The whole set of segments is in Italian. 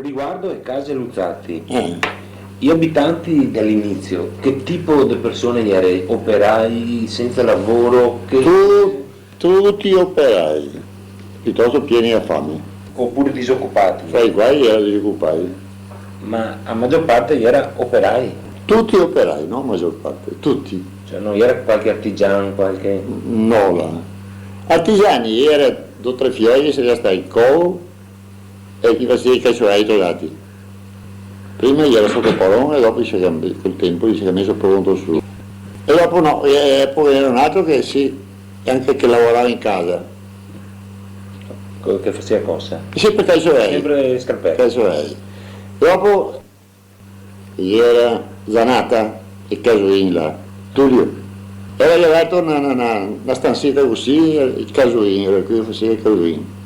Riguardo le case Luzzatti, gli abitanti dall'inizio, che tipo di persone erano? Operai senza lavoro? Tutti operai, piuttosto pieni a fame. Oppure disoccupati? Fra i quali erano disoccupati. Ma a maggior parte era operai, Tutti operai, no? Maggior parte, tutti. cioè non era qualche artigiano, qualche... No, là. Artigiani era 2 o 3 fiori, se resta il covo e chi faceva i cacciorai tolati. Prima gli era sotto parone e dopo col tempo si è messo pronto su. E dopo no, e poi era un altro che sì, anche che lavorava in casa. che faceva cosa? Sempre cacciorai. Sempre scarpette. Cacciorai. Dopo gli era Zanata e Casuin là, Tullio. Era arrivato una stanzetta così, il Casuin, era qui faceva il Casuin.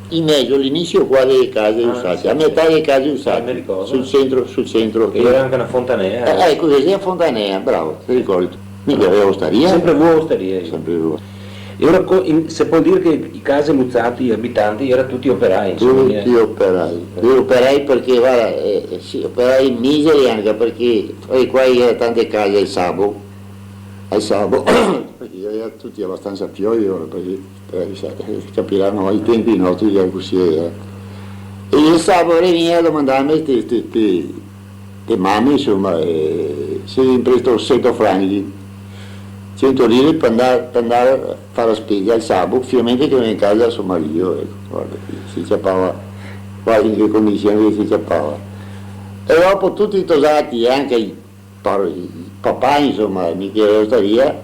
In mezzo, all'inizio qua delle case usate, a metà delle case mi usate, ricordo. sul centro. Che era anche una fontanea. Ecco, così a Fontanea, bravo, ti ricordi? Mica aveva osteria? Sempre voi osterie. Sempre voi. E ora se può dire che i case Luzzatti, gli abitanti, erano tutti operai, insomma. Tutti operai. Operai perché, guarda, sì, operai miseri anche perché qua era tante case al Sabo, perché erano tutti abbastanza pioli ora, perché capiranno ai tempi nostri era così. E il Sabo veniva a domandarmi te mamme, insomma, se mi presto 100 franchi. 100 lire per andare a fare la spesa al Sabo, finalmente che veniva in casa a suo marito, ecco, guarda, si ciappava, guarda in che condizioni si ciappava. E dopo tutti i tosati, anche i papà, insomma, mica l'osteria,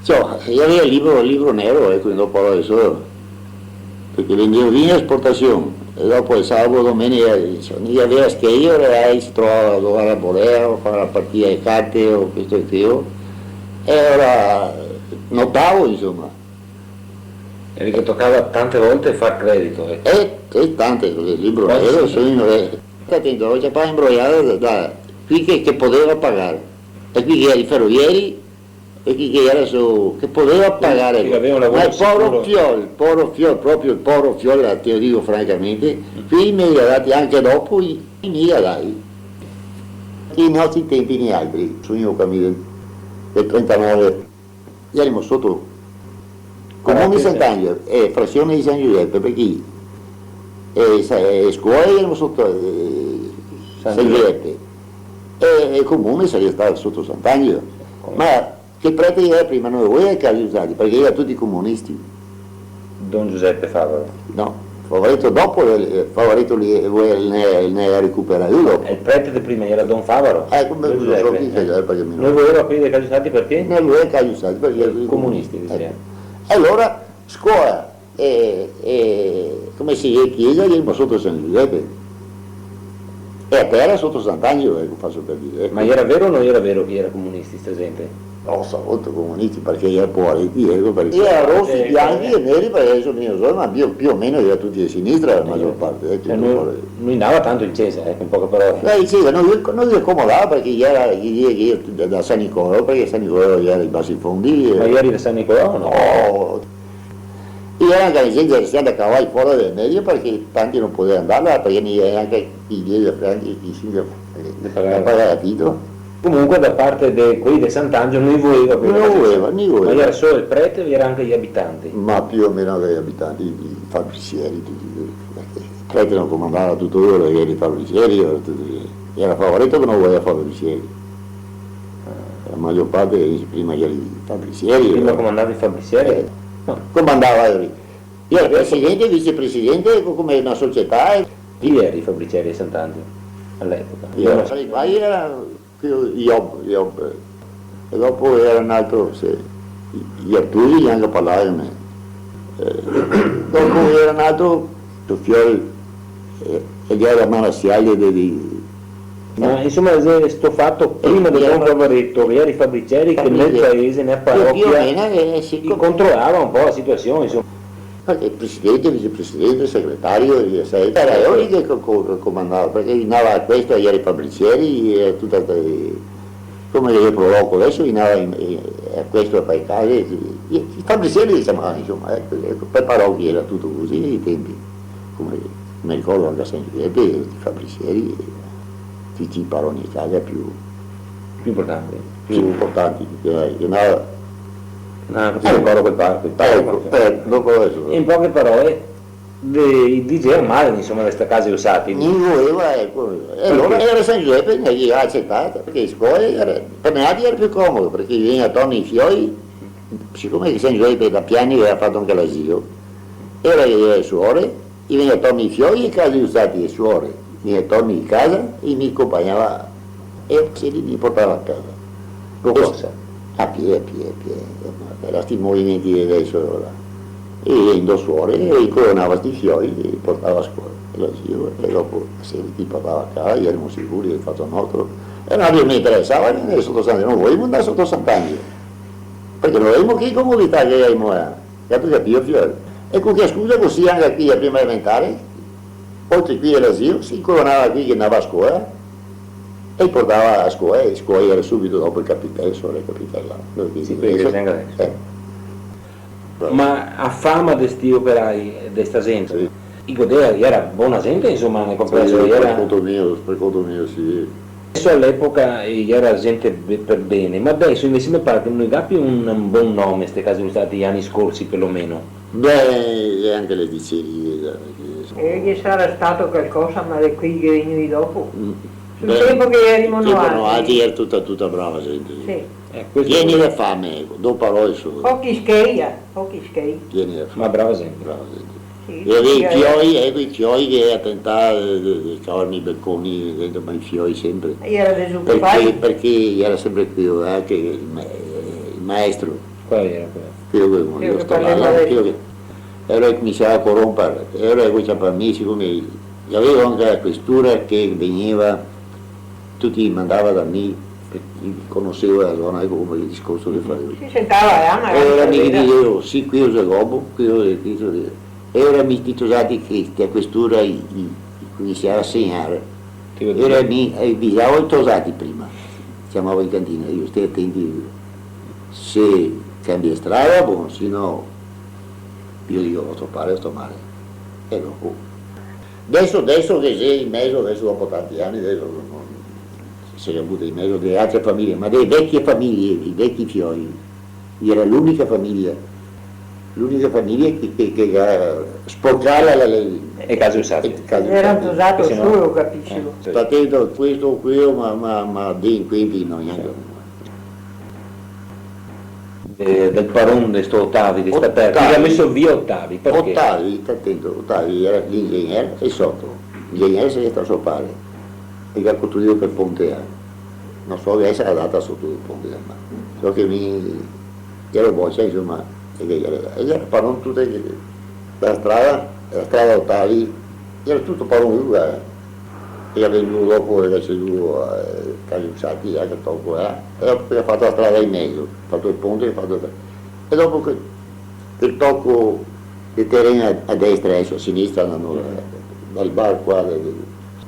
cioè, io avevo il libro nero, ecco, dopo adesso, perché vendevo vino a esportazione, e dopo il sabato, domenica, non aveva che io, si trovava a giocare a bolea, o fare la partita di carte, o questo e quello. E ora notavo, insomma. E che toccava tante volte far credito. E tante, il libro nero, attento, c'è poi imbrogliato da qui che poteva pagare, e qui che era i ferrovieri, e qui che era che poteva pagare. Ma il povero Fiol, proprio il povero Fiol, te lo dico francamente, qui mi ha dati anche dopo, mi ha dati. I nostri tempi ne altri, sono cammino del 39, eravamo sotto Comune Sant'Angelo e frazione di San Giuseppe, perché scuola eravamo sotto San Giuseppe e il comune sarebbe stato sotto Sant'Angelo, ma che prete era prima noi, voi ai casi usati, perché erano tutti comunisti. Don Giuseppe Favaro. No, Favoretto dopo, Favoretto ne ha recuperato dopo. Il prete di prima era Don Favaro? Come lo so chi faceva perché mi Noi voleva qui dei casi usati perché? Noi lui ai casi usati perché Comunisti, diciamo. Allora, scuola come si dice, chiesa, eravamo sotto San Giuseppe. E a terra sotto Sant'Angelo, ecco, faccio per dire. Ma era vero o non era vero che era comunisti, sta gente? No, sotto comunisti perché era poveretti, ecco, perché era rossi, bianchi e neri, perché adesso non so, ma più o meno era tutti di sinistra la maggior parte. Ecco, non andava tanto in chiesa, in poche parole. In chiesa non gli accomodava perché era da San Nicolò, perché San Nicolò era i bassi fondi. Ma ieri da San Nicolò o no? No. E era anche la gente che si andava a cavare fuori del medio perché tanti non potevano andare là, perché neanche i singoli pagare affitto. Comunque da parte di quelli di Sant'Angelo non voleva voleva. Ma era solo il prete o era anche gli abitanti? Ma più o meno gli abitanti, i fabbricieri, tutti. Il prete non comandava tutto loro, erano i fabbricieri, era Favoretto che non voleva fabbricieri. La maggior parte prima erano i fabbricieri. Prima comandava i fabbricieri? Comandava io ero presidente, vicepresidente, come una società. Chi erano i fabbricieri di Sant'Angelo all'epoca? Qua era Iob, e dopo era un altro, gli Arturi gli hanno parlato di me. Dopo era un altro, Fiori, ed era Malassiaglia Ma insomma questo fatto prima del Don Favoretto erano i fabbricieri che nel paese, nella parrocchia, controllava un po' la situazione, insomma. Perché il presidente, vicepresidente, segretario, era io lì che comandava, perché andava questo agli eri fabbricieri, era tutta come le proloco, adesso andava a questo a fare case, i fabbricieri diciamo, insomma, per parrocchie era tutto così ai tempi, come mi ricordo anche a San Giuseppe, i fabbricieri, tutti i baroni di casa più importanti, non ricordo quel parco. Dopo adesso. In poche parole, diceva male, insomma, queste case usate. Non voleva, ecco. E allora era San Giuseppe che ha accettato, perché per me era più comodo, perché veniva attorno ai fiori, siccome San Giuseppe da piani aveva fatto anche l'asilo, era le suore, gli veniva attorno ai fiori e case usate le suore, veniva attorno in casa e mi accompagnava e mi portava a casa. Cosa? A piedi, per questi movimenti di adesso. E venendo suore e coronava questi fiori e li portava a scuola. E dopo se li portava a casa, erano sicuri di fatto nostro. E non mi interessava che andare sotto Sant'Angelo, non volevamo andare sotto Sant'Angelo. Perché non avevamo che comodità che avevamo, tu capivo fiori. E con che scusa così anche qui a prima elementare, oltre qui all'asilo, si coronava qui che andava a scuola e portava a scuola, e scuola era subito dopo il capitello, il capitello. Sì, perché ma a fama di questi operai, di questa gente, sì. I goderi era buona gente, insomma, nel complesso. Per conto mio, sì. Adesso all'epoca era gente per bene, ma adesso invece mi pare che non dà più un buon nome queste case usate gli anni scorsi perlomeno. Beh, anche le dicerie. E che sarà stato qualcosa, ma di qui che venivi dopo? Sul tempo che eri monoati era tutta brava gente. Sì. Pieni di fame, ecco, due parole solo. Pochi schei. Pieni di fame. Ma brava gente. Sì, e i fioi che a tentare di cavarmi i balconi dentro i fioi sempre. Era disoccupato? Perché era sempre più anche il maestro. Quale era quello che io sto parlando, era cominciava a corrompere, era quei amici siccome avevo anche la questura che veniva, tutti mandava da me. Conoscevo la zona come il discorso che facevo. Si sentava, ma era mi dicevo, sì, qui ho Zagobo, qui ho detto, era mi titolati Cristi, a questura iniziava a segnare. Era mi avvisavo i tosati prima, chiamavo in cantina, io stai attenti, se cambia strada, buono, se no, io dico, sto male, e dopo. Adesso che sei in mezzo, adesso dopo tanti anni, adesso non si è avuto in mezzo delle altre famiglie, ma delle vecchie famiglie, i vecchi fiori, era l'unica famiglia che sporcava le case usate. Erano usate solo, capisci? Patendo questo qui, ma delinquenti non neanche. Del Paron di sto Ottavi, di sta terra, ha messo via Ottavi, perché? Ottavi era l'ingegnere e sotto, l'ingegnere si è stato suo padre, e ha costruito per Ponte A, non so che era data sotto il Ponte A, ma so che era boccia, insomma, e era Paron tutte la strada Ottavi, era tutto Paron uguale, e è venuto dopo che c'è due casi usati, anche dopo, e ha fatto la strada in mezzo, ha fatto il ponte, e dopo che il tocco del terreno a destra e a sinistra andano dal bar qua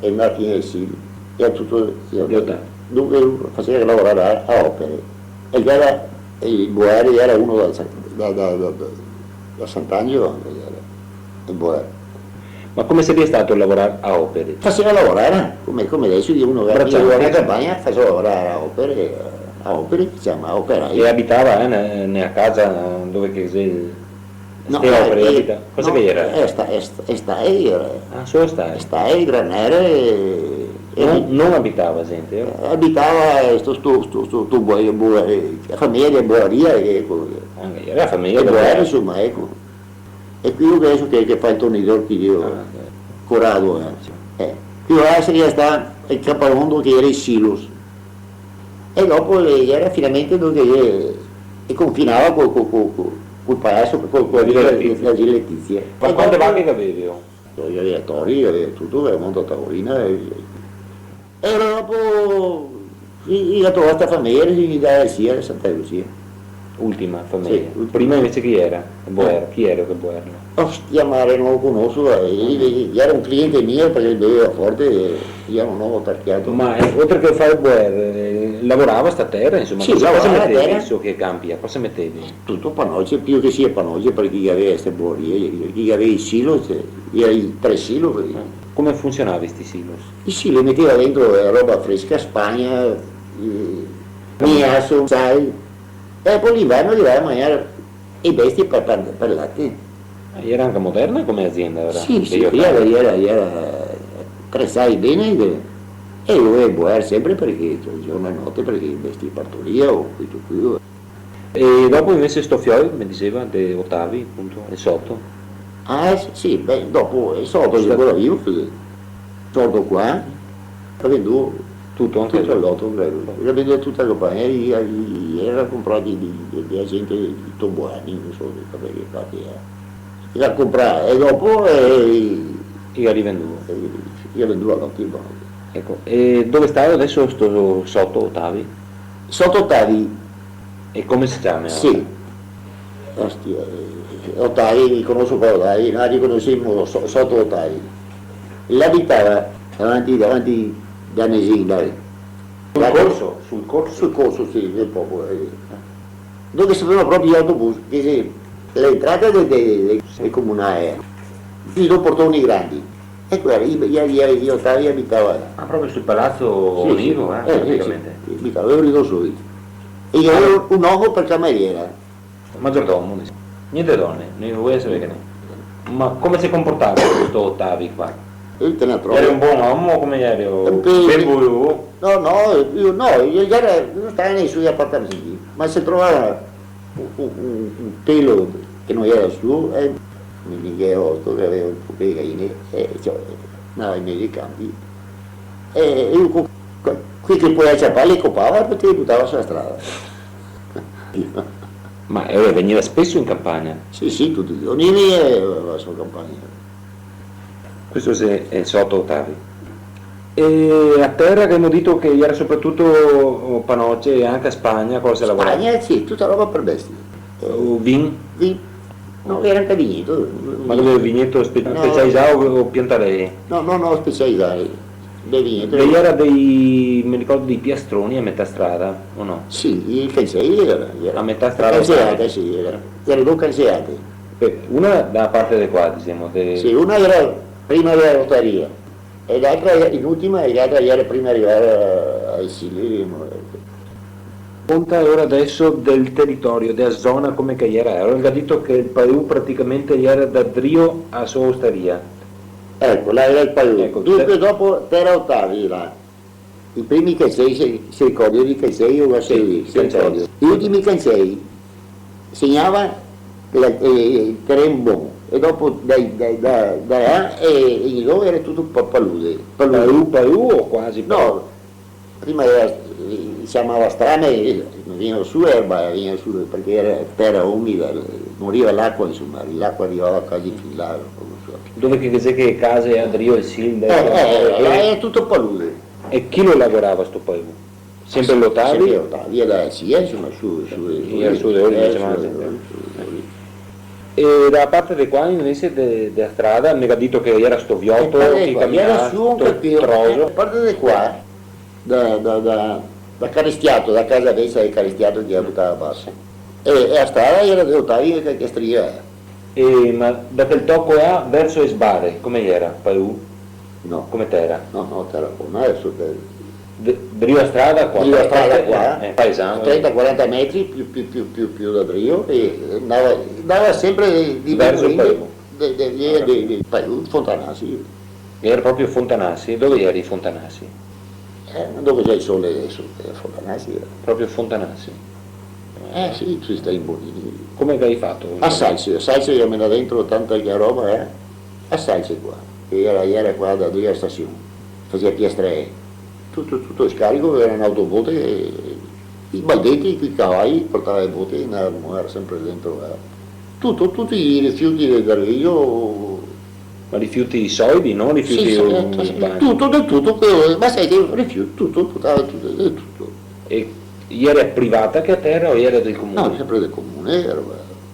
e alla fine del silo, e tutto, dunque faceva lavorare a opere, e il Boeri era uno da Sant'Angelo, il Boeri. Ma come sarebbe stato lavorare a opere? Faceva lavorare, come adesso uno che lavora in campagna, faceva lavorare a opere, diciamo, a operai. E abitava nella casa dove che sei... No, opere, cosa che era? Stai. Solo stai? Stai, granere. Non abitava gente? Abitava la famiglia di Boaria, era la famiglia di Boaria, insomma, ecco. E qui adesso che fa il tornidor che io Corrado qui ora sta il caparondo che era il Silos e dopo era finalmente dove e confinava col palazzo con la Villa Letizia. Ma quante vacche che avevi? Io avevo tori, avevo tutto, avevo montato tavolina e dopo io ho trovato questa famiglia e gli dai sia a Santa Lucia. Ultima famiglia. Sì, ultima. Prima invece chi era? Chi era che Boerno? Ostia mare, non lo conosco, era un cliente mio perché beveva forte e io non ho parchiato. Ma oltre che fare Boer, lavorava sta terra, insomma, Sì, cosa lavorava mettevi terra. su che campi? Cosa mettevi? Tutto panoce, più che sia panoce per chi aveva queste borie, chi aveva i silo, era i 3 silo. Come funzionava questi silos? I silo metteva dentro roba fresca, Spagna, miasso, sai, e poi l'inverno gli dava a mangiare i bestie per latte. Era anche moderna come azienda? Era? Sì, era cresciai bene e io dovevo buonare sempre perché giorno e notte perché vesti partoria o qui. E dopo invece sto fiore, mi diceva, di Ottavi, appunto, e sotto? Ah sì, beh, dopo sotto io ancora vivo, sotto qua, ho venduto Tutto anche? tutto il lotto, credo. Ho venduto tutta la compagnia, era comprato di agenti di Tobuani, non so che fatti era. Era comprato e dopo Io rivenduto. io venduto all'otto. Ecco, e dove stavo adesso sto sotto Ottavi? Sotto Ottavi, E come si chiama? sì. Ostia, Ottavi, conosco qua Ottavi, ma riconoscemmo sotto Ottavi. L'abitava davanti da Nesin, dai. Sul corso? Sul corso, sì, del popolo. Dove sapevano proprio gli autobus, che l'entrata del comunale, i due portoni grandi. E quello, io Ottavi abitava. Ah, proprio sul palazzo Sì, Olivo, sì, praticamente. sì, abitava, ero rido soli. E io avevo un uomo per cameriera. Maggiordomo, niente donne, non vuoi sapere che ne. Ma come si comportava questo Ottavi qua? Io te ne trovo. Eri un buon uomo come eri? Un Ben voluto? io non stavo nei suoi appartamenti, ma se trovava un pelo che non era suo, mi dicevo che aveva un po' di galline, andava in mezzo ai campi, e io qui che poi acciappare le copava e ti buttava sulla strada. Ma veniva spesso in campagna? Sì, tutti i giorni la sua campagna. Questo è sotto Ottavi. E a terra che abbiamo detto che era soprattutto panoce e anche a Spagna, cosa lavorava? Spagna sì, tutta roba per bestie. Vin? Non era anche vigneto. Ma dove vigneto specializzato o piantarei? No, specializzati. Dei vigneto. Lei era mi ricordo, dei piastroni a metà strada, o no? Sì, il cancelli era. A metà strada? Cancelliate, sì, erano due cancelliate. Una da parte di qua, diciamo. Sì, una era prima della lotteria e l'altra, l'ultima, e l'altra era prima di arrivare ai Sili. Conta ora adesso del territorio, della zona come che era. Aveva detto che il Perù praticamente era da Drio a sua osteria. Ecco, là era il Perù. Ecco, Dunque dopo era Ottavi là. I primi cancei, si ricordano di cancei o si ricordano. Gli ultimi cancei segnava il terreno buono e dopo da là e dove era tutto palude. Perù o quasi? No, prima si chiamava strame, veniva su erba, veniva su perché era terra umida, moriva l'acqua, insomma, l'acqua arrivava quasi fin là. Dove che case Adrio e Silde? Era tutto palude. E chi lo lavorava sto Perù? Sempre l'Ottavi? Sempre l'Ottavi, insomma, su E da parte di qua invece della strada mi ha detto che era sto viotto che camminava, era su un capito, a parte di qua, da Caristiato, da casa destra di Caristiato che abitava basso. E la strada era di Ottavi che stria. Ma da quel tocco là verso Esbare, come era? Perù? No. Come terra? No, terra buona, adesso Drio strada qua? Drio strada qua, paesano. 30-40 metri più da Drio e andava sempre di verso il Perù. Di Perù, Fontanassi. Era proprio Fontanassi? Dove eri Fontanassi? Dove c'è il sole adesso? Fontanassi. Proprio Fontanassi? Sì, si sta in Bonini. Come hai fatto? A Salce io me la dentro tanta roba, a Salce qua. Era qua da Drio stazione, faceva piastre. Tutto scarico, era un'autobote, i baldetti, i cavalli, portava le botte, era sempre dentro. Tutti i rifiuti del Rio. Ma rifiuti solidi, no? Rifiuti tutto, ma sai che rifiuti, tutto. E Ieri è privata che a terra o ieri del comune? No, sempre del comune.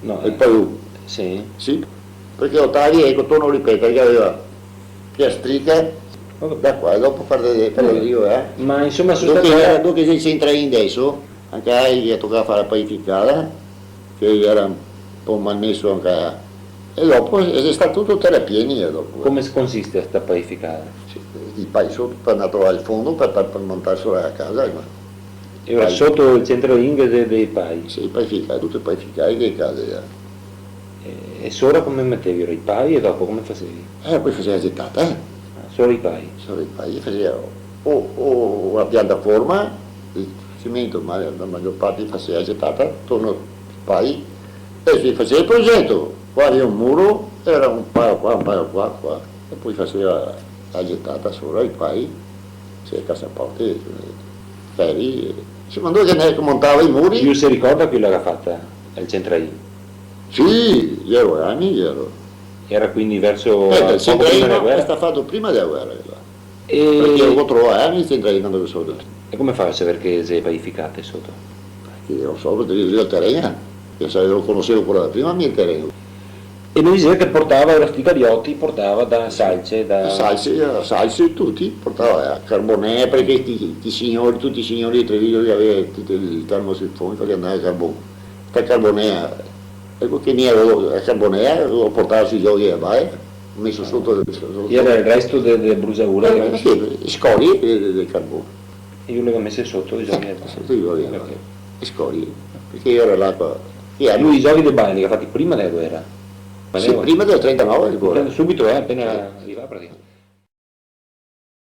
No, e poi sì. sì, perché Ottavi, ecco, torno a ripetere, che aveva piastriche da qua e dopo fare io, Ma insomma sono stato... Dopo che si entra in adesso, anche a lei gli toccava fare la panificata, che era un po' malmesso anche a... E dopo è stato tutto terrapieni dopo. Come consiste questa panificata? Sì, il paese sotto per andare a trovare il fondo per montarselo a casa. E ora sotto il centro ring dei pai? Sì, panificare, tutto panificare che case. E sopra come mettevi i pai e dopo come facevi? Poi faceva gettata, Solo i pai? Solo i pai, faceva o una piattaforma di cemento, ma la maggior parte faceva gettata, torno i pai e si faceva il progetto, qua era un muro, era un paio qua, e poi faceva la gettata sopra i pai, c'era cassaporte, ferri, si mandò che ne montava i muri. Io si ricorda chi l'aveva fatta, il centraino? Sì, gli ero anni, Era quindi verso... il centraino è stato fatto prima della guerra. E... Perché avevo 4 anni il centraino dove sono. E come fa a sapere che si è panificate sotto? Perché non so, perché io il terreno, io lo conoscevo ancora da prima il terreno. E lui diceva che portava, ora sti cariotti, portava da Salce, Salce tutti, portava a Carbonè, perché tutti i signori di Treviglio che avevano tutto il termosifone, perché andava a Carbonè. Da Carbonè, ecco che mi ero a Carbonè, lo portava sui giochi a Baia, messo sotto. Era il resto delle brusaure? Scorie del carbone. E io le avevo messe sotto i giochi? Sotto i giochi a Baia, scorie, perché era l'acqua. Lui i giochi del Baia li ha fatti prima della guerra? Sì, prima del 39 subito, appena arrivava praticamente.